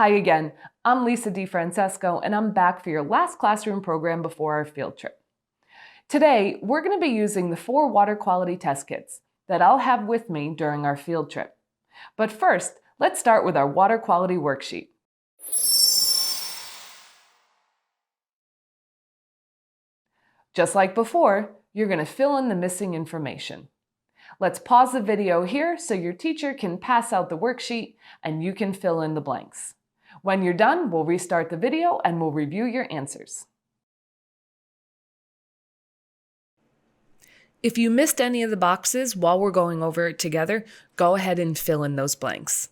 Hi again, I'm Lisa DiFrancesco and I'm back for your last classroom program before our field trip. Today, we're going to be using the 4 water quality test kits that I'll have with me during our field trip. But first, let's start with our water quality worksheet. Just like before, you're going to fill in the missing information. Let's pause the video here so your teacher can pass out the worksheet and you can fill in the blanks. When you're done, we'll restart the video and we'll review your answers. If you missed any of the boxes while we're going over it together, go ahead and fill in those blanks.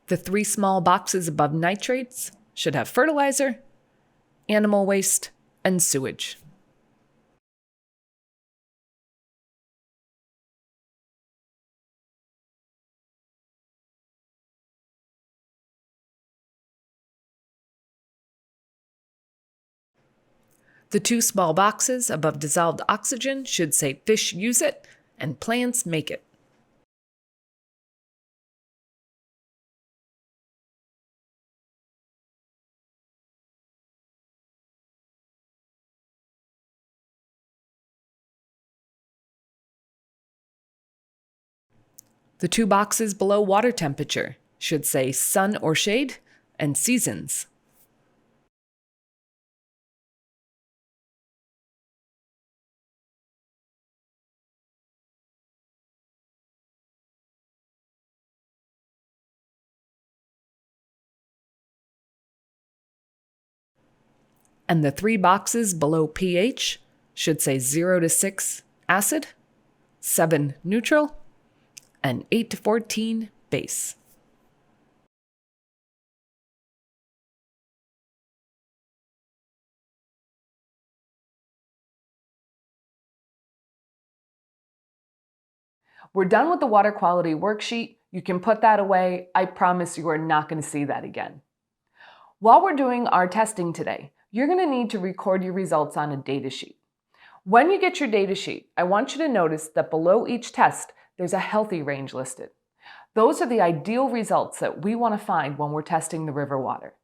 The 3 small boxes above nitrates should have fertilizer, animal waste, and sewage. The 2 small boxes above dissolved oxygen should say fish use it and plants make it. The 2 boxes below water temperature should say sun or shade and seasons. And the 3 boxes below pH should say 0 to 6 acid, 7 neutral, and 8 to 14 base. We're done with the water quality worksheet. You can put that away. I promise you are not going to see that again. While we're doing our testing today, you're going to need to record your results on a data sheet. When you get your data sheet, I want you to notice that below each test, there's a healthy range listed. Those are the ideal results that we want to find when we're testing the river water.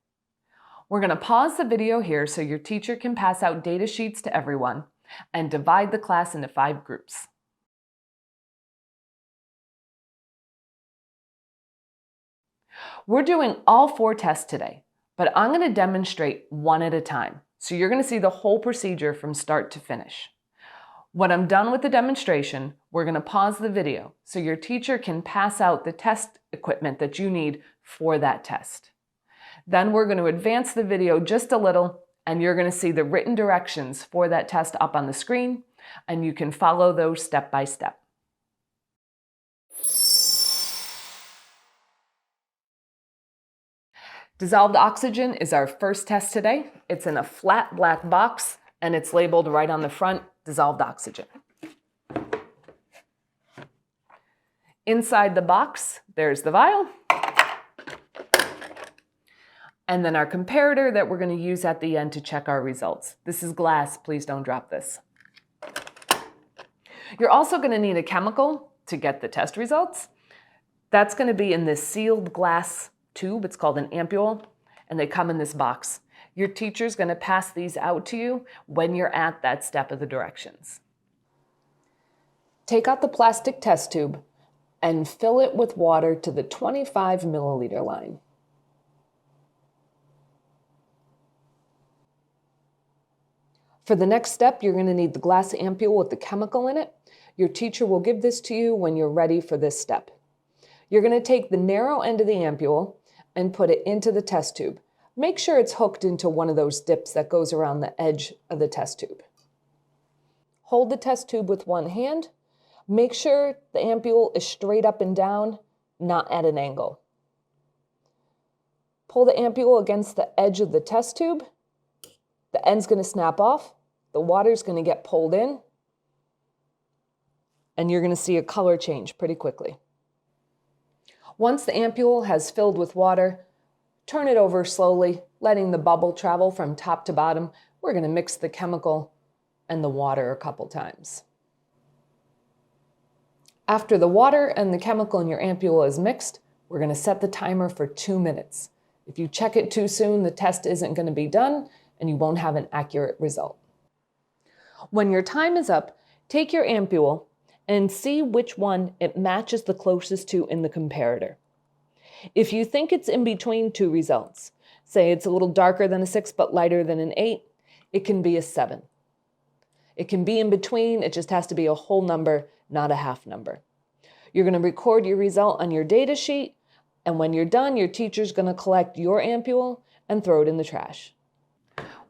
We're going to pause the video here so your teacher can pass out data sheets to everyone and divide the class into 5 groups. We're doing all 4 tests today, but I'm going to demonstrate one at a time. So you're going to see the whole procedure from start to finish. When I'm done with the demonstration, we're going to pause the video so your teacher can pass out the test equipment that you need for that test. Then we're going to advance the video just a little and you're going to see the written directions for that test up on the screen and you can follow those step by step. Dissolved oxygen is our first test today. It's in a flat black box and it's labeled right on the front, dissolved oxygen. Inside the box, there's the vial. And then our comparator that we're going to use at the end to check our results. This is glass, please don't drop this. You're also going to need a chemical to get the test results. That's going to be in this sealed glass tube. It's called an ampule, and they come in this box. Your teacher's going to pass these out to you when you're at that step of the directions. Take out the plastic test tube and fill it with water to the 25 milliliter line. For the next step, you're going to need the glass ampule with the chemical in it. Your teacher will give this to you when you're ready for this step. You're going to take the narrow end of the ampule and put it into the test tube. Make sure it's hooked into one of those dips that goes around the edge of the test tube. Hold the test tube with one hand. Make sure the ampule is straight up and down, not at an angle. Pull the ampule against the edge of the test tube. The end's going to snap off. The water's going to get pulled in. And you're going to see a color change pretty quickly. Once the ampule has filled with water, turn it over slowly, letting the bubble travel from top to bottom. We're going to mix the chemical and the water a couple times. After the water and the chemical in your ampule is mixed, we're going to set the timer for 2 minutes. If you check it too soon, the test isn't going to be done and you won't have an accurate result. When your time is up, take your ampule and see which one it matches the closest to in the comparator. If you think it's in between two results, say it's a little darker than a 6 but lighter than an 8, it can be a 7. It can be in between, it just has to be a whole number, not a half number. You're going to record your result on your data sheet, and when you're done, your teacher's going to collect your ampule and throw it in the trash.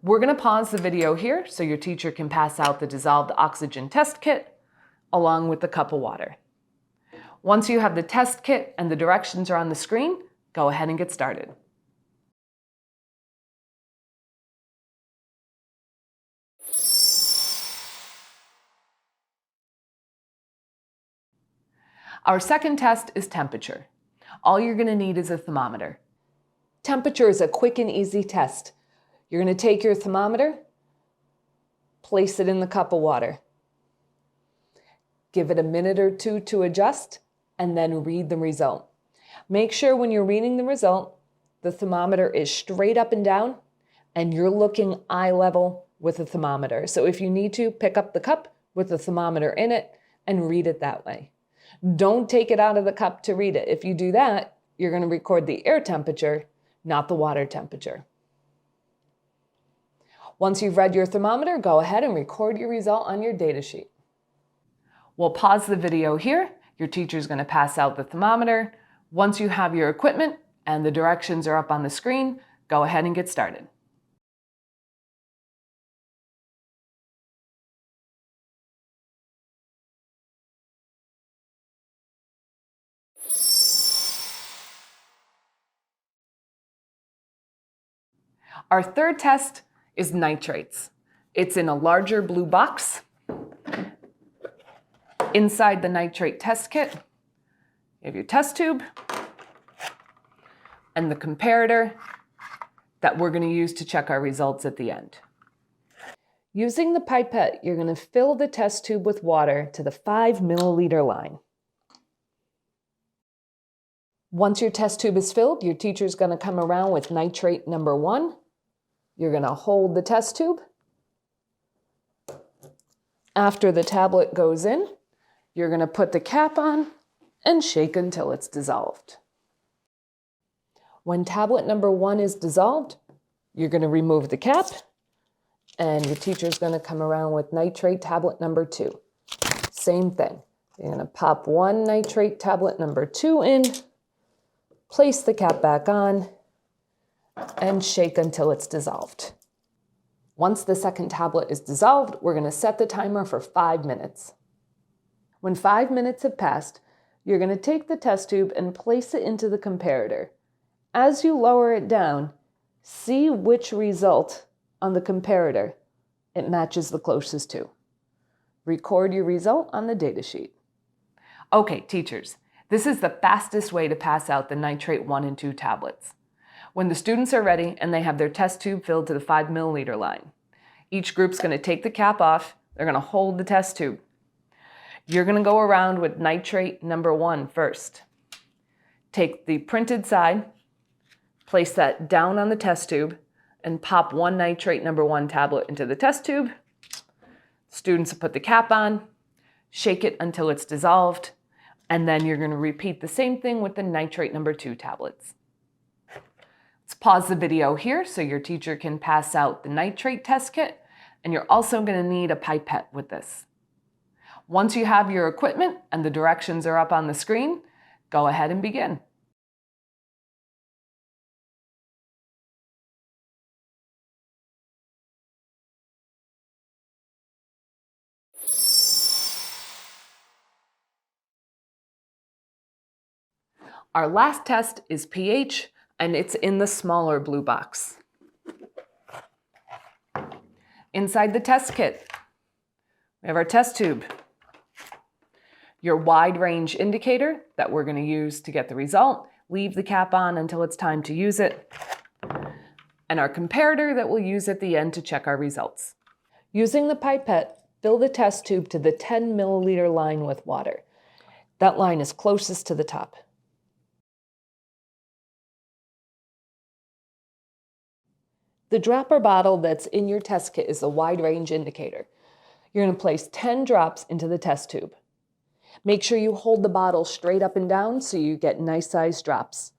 We're going to pause the video here so your teacher can pass out the dissolved oxygen test kit along with the cup of water. Once you have the test kit and the directions are on the screen, go ahead and get started. Our second test is temperature. All you're going to need is a thermometer. Temperature is a quick and easy test. You're going to take your thermometer, place it in the cup of water. Give it a minute or two to adjust, and then read the result. Make sure when you're reading the result, the thermometer is straight up and down, and you're looking eye level with the thermometer. So if you need to, pick up the cup with the thermometer in it and read it that way. Don't take it out of the cup to read it. If you do that, you're going to record the air temperature, not the water temperature. Once you've read your thermometer, go ahead and record your result on your data sheet. We'll pause the video here. Your teacher's going to pass out the thermometer. Once you have your equipment and the directions are up on the screen, go ahead and get started. Our third test is nitrates. It's in a larger blue box. Inside the nitrate test kit, you have your test tube and the comparator that we're going to use to check our results at the end. Using the pipette, you're going to fill the test tube with water to the 5 milliliter line. Once your test tube is filled, your teacher's going to come around with nitrate number 1. You're going to hold the test tube. After the tablet goes in, you're going to put the cap on and shake until it's dissolved. When tablet number 1 is dissolved, you're going to remove the cap, and your teacher's going to come around with nitrate tablet number 2. Same thing. You're going to pop one nitrate tablet number 2 in, place the cap back on, and shake until it's dissolved. Once the second tablet is dissolved, we're going to set the timer for 5 minutes. When 5 minutes have passed, you're going to take the test tube and place it into the comparator. As you lower it down, see which result on the comparator it matches the closest to. Record your result on the data sheet. Okay, teachers, this is the fastest way to pass out the nitrate 1 and 2 tablets. When the students are ready and they have their test tube filled to the 5 milliliter line, each group's going to take the cap off. They're going to hold the test tube. You're going to go around with nitrate number 1 first. Take the printed side, place that down on the test tube, and pop one nitrate number 1 tablet into the test tube. Students will put the cap on, shake it until it's dissolved, and then you're going to repeat the same thing with the nitrate number 2 tablets. Let's pause the video here so your teacher can pass out the nitrate test kit, and you're also going to need a pipette with this. Once you have your equipment and the directions are up on the screen, go ahead and begin. Our last test is pH, and it's in the smaller blue box. Inside the test kit, we have our test tube, your wide range indicator that we're going to use to get the result. Leave the cap on until it's time to use it, and our comparator that we'll use at the end to check our results. Using the pipette, fill the test tube to the 10 milliliter line with water. That line is closest to the top. The dropper bottle that's in your test kit is a wide range indicator. You're going to place 10 drops into the test tube. Make sure you hold the bottle straight up and down so you get nice sized drops.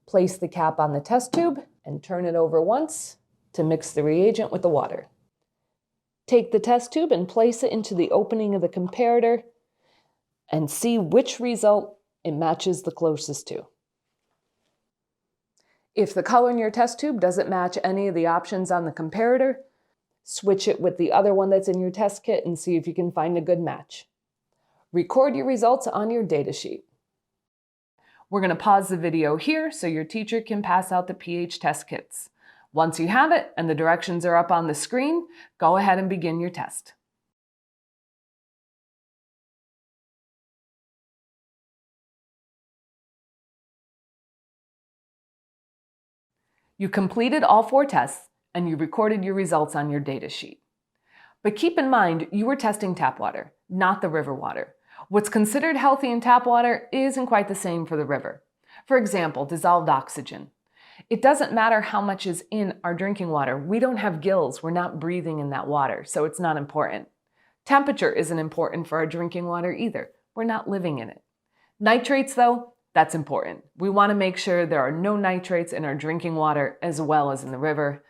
Place the cap on the test tube and turn it over once to mix the reagent with the water. Take the test tube and place it into the opening of the comparator and see which result it matches the closest to. If the color in your test tube doesn't match any of the options on the comparator, switch it with the other one that's in your test kit and see if you can find a good match. Record your results on your data sheet. We're going to pause the video here so your teacher can pass out the pH test kits. Once you have it and the directions are up on the screen, go ahead and begin your test. You completed all 4 tests and you recorded your results on your data sheet. But keep in mind, you were testing tap water, not the river water. What's considered healthy in tap water isn't quite the same for the river. For example, dissolved oxygen. It doesn't matter how much is in our drinking water. We don't have gills. We're not breathing in that water, so it's not important. Temperature isn't important for our drinking water either. We're not living in it. Nitrates, though, that's important. We want to make sure there are no nitrates in our drinking water as well as in the river.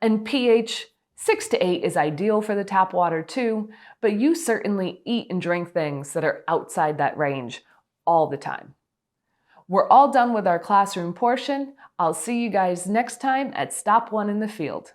And pH 6 to 8 is ideal for the tap water too, but you certainly eat and drink things that are outside that range all the time. We're all done with our classroom portion. I'll see you guys next time at Stop 1 in the field.